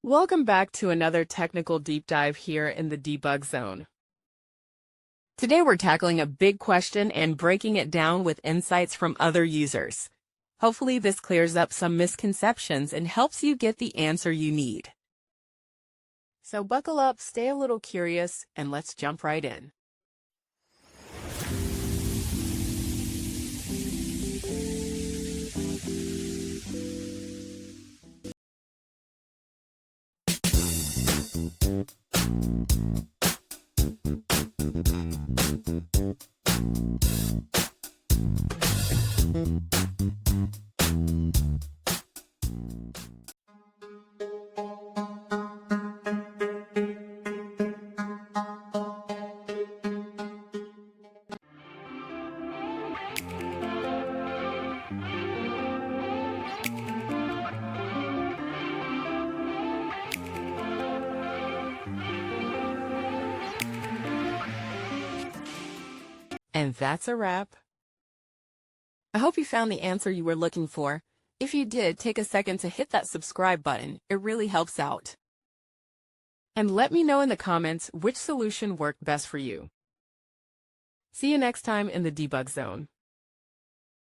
Welcome back to another technical deep dive here in the debug zone. Today we're tackling a big question and breaking it down with insights from other users. Hopefully this clears up some misconceptions and helps you get the answer you need. So buckle up, stay a little curious, and let's jump right in. And that's a wrap. I hope you found the answer you were looking for. If you did, take a second to hit that subscribe button. It really helps out. And let me know in the comments which solution worked best for you. See you next time in the debug zone.